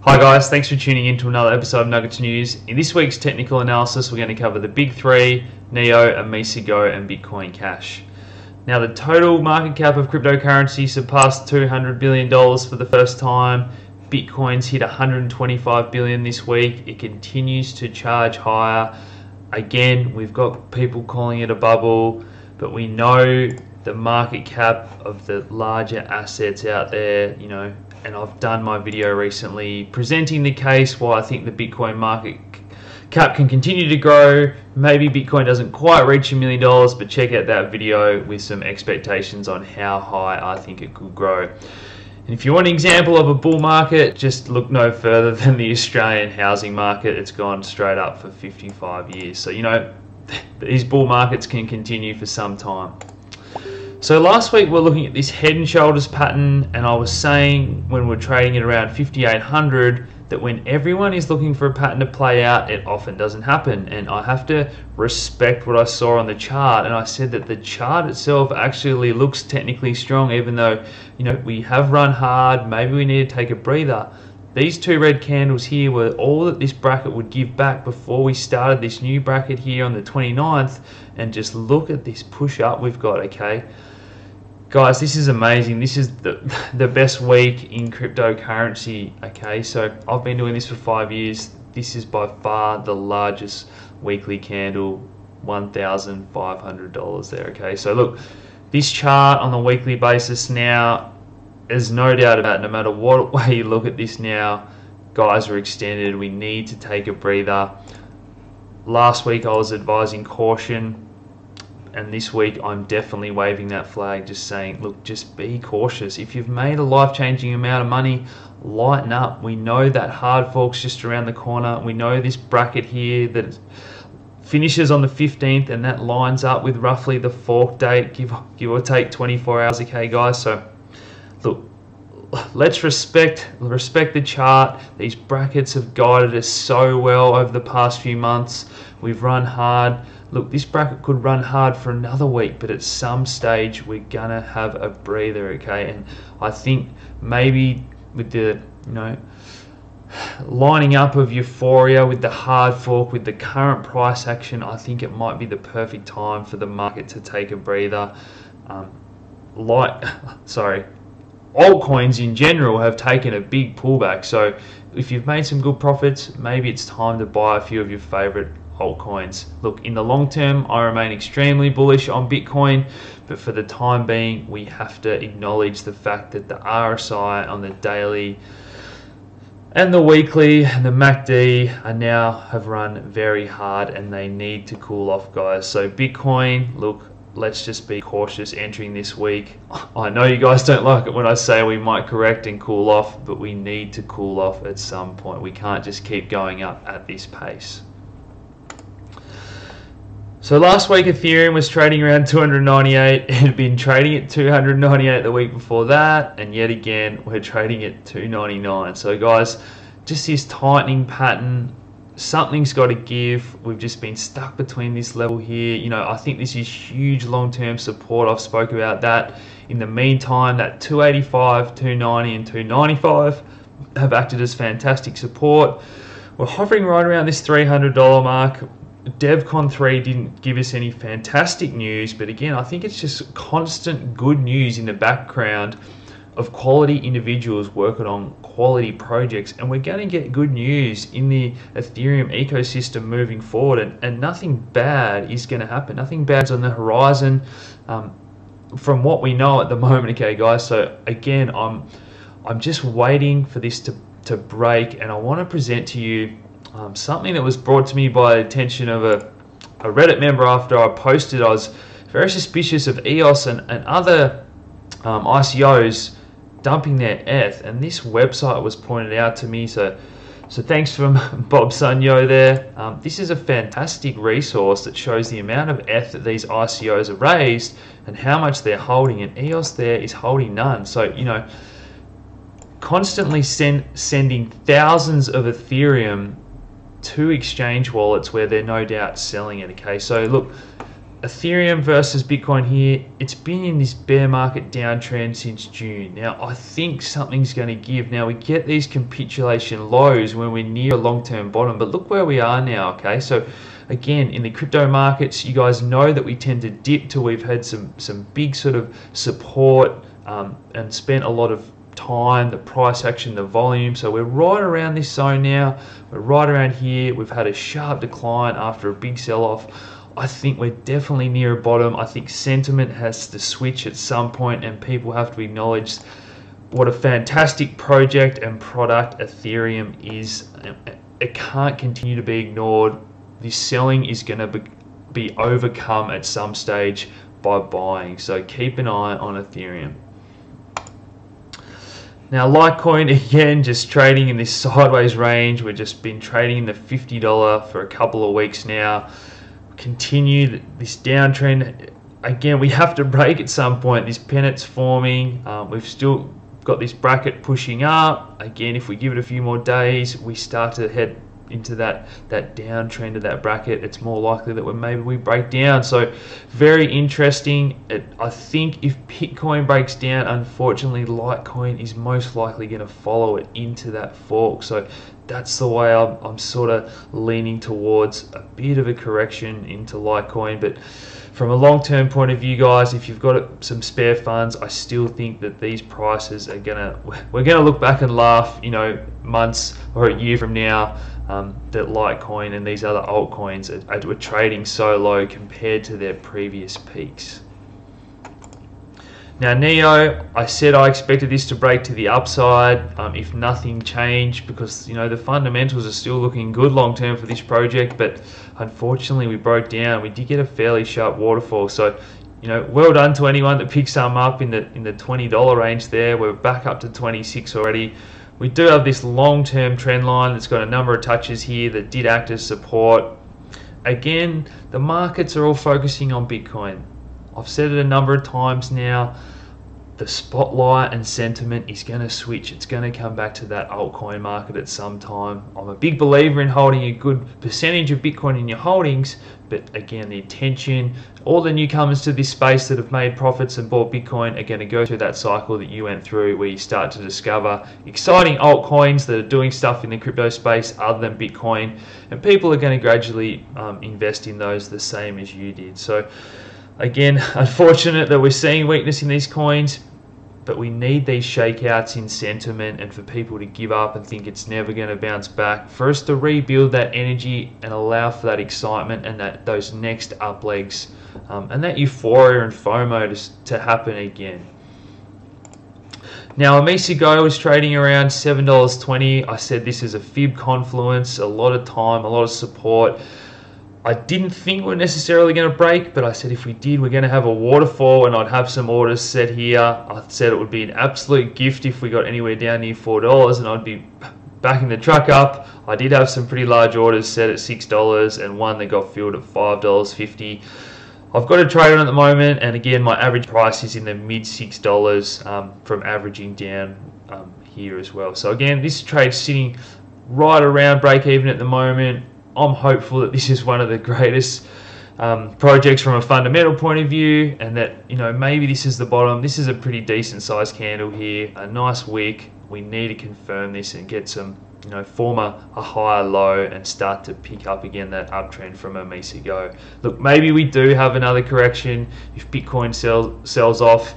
Hi guys, thanks for tuning in to another episode of Nuggets News. In this week's technical analysis, we're going to cover the big three, NEO, Amici Go, and Bitcoin Cash. Now, the total market cap of cryptocurrency surpassed $200 billion for the first time. Bitcoin's hit $125 billion this week. It continues to charge higher. Again, we've got people calling it a bubble, but we know the market cap of the larger assets out there, and I've done my video recently presenting the case why I think the Bitcoin market cap can continue to grow. Maybe Bitcoin doesn't quite reach $1 million, but check out that video with some expectations on how high I think it could grow. And if you want an example of a bull market, just look no further than the Australian housing market. It's gone straight up for 55 years. So, these bull markets can continue for some time. So last week we're looking at this head and shoulders pattern, and I was saying when we're trading at around 5,800 that when everyone is looking for a pattern to play out, it often doesn't happen, and I have to respect what I saw on the chart. And I said that the chart itself actually looks technically strong, even though we have run hard. Maybe we need to take a breather. These two red candles here were all that this bracket would give back before we started this new bracket here on the 29th, and just look at this push up we've got. Okay guys, this is amazing. This is the best week in cryptocurrency. Okay, so I've been doing this for 5 years. This is by far the largest weekly candle, $1,500 there. Okay, so look, this chart on the weekly basis now, there's no doubt about it, no matter what way you look at this now, guys are extended. We need to take a breather. Last week I was advising caution, and this week I'm definitely waving that flag, just saying, look, just be cautious. If you've made a life-changing amount of money, lighten up. We know that hard fork's just around the corner. We know this bracket here that finishes on the 15th, and that lines up with roughly the fork date, give or take 24 hours. Okay guys, so look, let's respect the chart. These brackets have guided us so well over the past few months. We've run hard. Look, this bracket could run hard for another week, but at some stage we're gonna have a breather. Okay, and I think maybe with the lining up of euphoria with the hard fork, with the current price action, I think it might be the perfect time for the market to take a breather. Altcoins in general have taken a big pullback, so if you've made some good profits, maybe it's time to buy a few of your favorite altcoins. Look, in the long term, I remain extremely bullish on Bitcoin, but for the time being, we have to acknowledge the fact that the RSI on the daily and the weekly and the MACD are now have run very hard, and they need to cool off, guys. So Bitcoin, look, let's just be cautious entering this week. I know you guys don't like it when I say we might correct and cool off, but we need to cool off at some point. We can't just keep going up at this pace. So last week Ethereum was trading around 298. It had been trading at 298 the week before that, and yet again we're trading at 299. So guys, just this tightening pattern, something's got to give. We've just been stuck between this level here. I think this is huge long-term support. I've spoke about that. In the meantime, that 285, 290 and 295 have acted as fantastic support. We're hovering right around this $300 mark. DevCon 3 didn't give us any fantastic news, but again, I think it's just constant good news in the background of quality individuals working on quality projects, and we're going to get good news in the Ethereum ecosystem moving forward, and nothing bad is going to happen. Nothing bad's on the horizon from what we know at the moment. Okay guys, so again, I'm just waiting for this to break, and I want to present to you something that was brought to me by the attention of a Reddit member after I posted. I was very suspicious of EOS and other ICOs dumping their ETH, and this website was pointed out to me. So thanks from Bob Sunyo there. This is a fantastic resource that shows the amount of ETH that these ICOs have raised and how much they're holding, and EOS there is holding none. So constantly sending thousands of Ethereum to exchange wallets where they're no doubt selling it. Okay, so look, Ethereum versus Bitcoin here, it's been in this bear market downtrend since June. Now, I think something's going to give. Now, we get these capitulation lows when we're near a long-term bottom, but look where we are now, okay? So, again, in the crypto markets, you guys know that we tend to dip till we've had some big sort of support and spent a lot of time, the price action, the volume. So we're right around this zone now. We're right around here. We've had a sharp decline after a big sell-off. I think we're definitely near a bottom. I think sentiment has to switch at some point, and people have to acknowledge what a fantastic project and product Ethereum is. It can't continue to be ignored. This selling is going to be overcome at some stage by buying. So keep an eye on Ethereum. Now, Litecoin, again, just trading in this sideways range. We've just been trading in the $50 for a couple of weeks now. Continue this downtrend. Again, we have to break at some point. This pennant's forming. We've still got this bracket pushing up. Again, if we give it a few more days, we start to head into that downtrend of that bracket. It's more likely that maybe we break down. So very interesting. I think if Bitcoin breaks down, unfortunately Litecoin is most likely going to follow it into that fork. So that's the way I'm sort of leaning towards a bit of a correction into Litecoin. But from a long-term point of view, guys, if you've got some spare funds, I still think that these prices are we're gonna look back and laugh, you know, months or a year from now, that Litecoin and these other altcoins are trading so low compared to their previous peaks. Now, Neo, I said I expected this to break to the upside if nothing changed, because, you know, the fundamentals are still looking good long term for this project, but unfortunately we broke down. We did get a fairly sharp waterfall. So, you know, well done to anyone that picked some up in the $20 range there. We're back up to 26 already. We do have this long-term trend line that's got a number of touches here that did act as support. Again, the markets are all focusing on Bitcoin. I've said it a number of times now, the spotlight and sentiment is going to switch. It's going to come back to that altcoin market at some time. I'm a big believer in holding a good percentage of Bitcoin in your holdings, but again, the attention, all the newcomers to this space that have made profits and bought Bitcoin are going to go through that cycle that you went through, where you start to discover exciting altcoins that are doing stuff in the crypto space other than Bitcoin, and people are going to gradually invest in those the same as you did. So again, unfortunate that we're seeing weakness in these coins, but we need these shakeouts in sentiment and for people to give up and think it's never going to bounce back, for us to rebuild that energy and allow for that excitement and those next up legs and that euphoria and FOMO to happen again. Now, OMG was trading around $7.20. I said this is a fib confluence, a lot of time, a lot of support. I didn't think we're necessarily going to break, but I said if we did, we're going to have a waterfall and I'd have some orders set here. I said it would be an absolute gift if we got anywhere down near $4 and I'd be backing the truck up. I did have some pretty large orders set at $6 and one that got filled at $5.50. I've got a trade on at the moment, and again, my average price is in the mid $6 from averaging down here as well. So again, this trade's sitting right around break even at the moment. I'm hopeful that this is one of the greatest projects from a fundamental point of view, and that, you know, maybe this is the bottom. This is a pretty decent sized candle here, a nice wick. We need to confirm this and get some, you know, form a higher low and start to pick up again that uptrend from OMG. Look, maybe we do have another correction if Bitcoin sells off.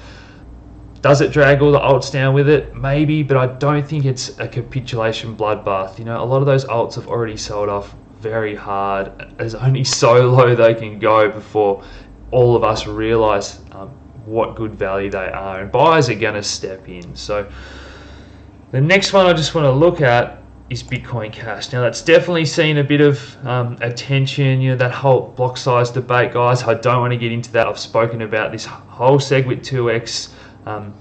Does it drag all the alts down with it? Maybe, but I don't think it's a capitulation bloodbath. You know, a lot of those alts have already sold off very hard. There's only so low they can go before all of us realize what good value they are, and buyers are going to step in. So the next one I just want to look at is Bitcoin Cash. Now, that's definitely seen a bit of attention, you know, that whole block size debate, guys. I don't want to get into that. I've spoken about this whole SegWit2x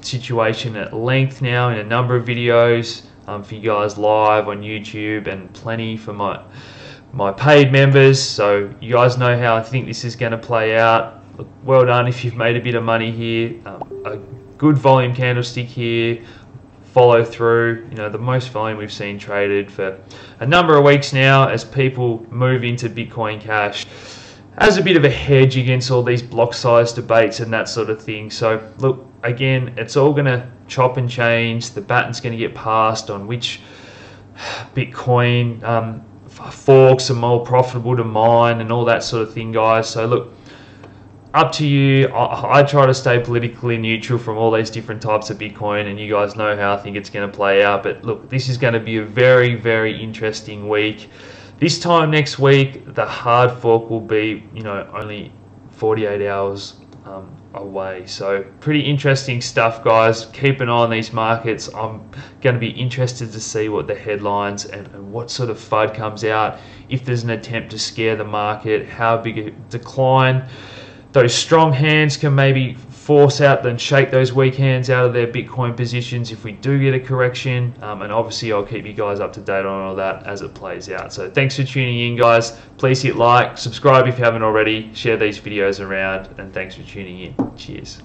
situation at length now in a number of videos for you guys live on YouTube, and plenty for my paid members. So you guys know how I think this is going to play out. Look, well done if you've made a bit of money here. A good volume candlestick here, follow through. You know, the most volume we've seen traded for a number of weeks now as people move into Bitcoin Cash. as a bit of a hedge against all these block size debates and that sort of thing. So look, again, it's all going to chop and change. The baton's going to get passed on which Bitcoin forks are more profitable to mine and all that sort of thing, guys. So look, up to you. I try to stay politically neutral from all these different types of Bitcoin, and you guys know how I think it's going to play out. But look, this is going to be a very, very interesting week. This time next week, the hard fork will be, only 48 hours away. So pretty interesting stuff, guys. Keep an eye on these markets. I'm going to be interested to see what the headlines and what sort of FUD comes out. If there's an attempt to scare the market, how big a decline those strong hands can maybe force out and shake those weak hands out of their Bitcoin positions if we do get a correction. And obviously I'll keep you guys up to date on all that as it plays out. So thanks for tuning in, guys. Please hit like, subscribe if you haven't already, share these videos around, and thanks for tuning in. Cheers.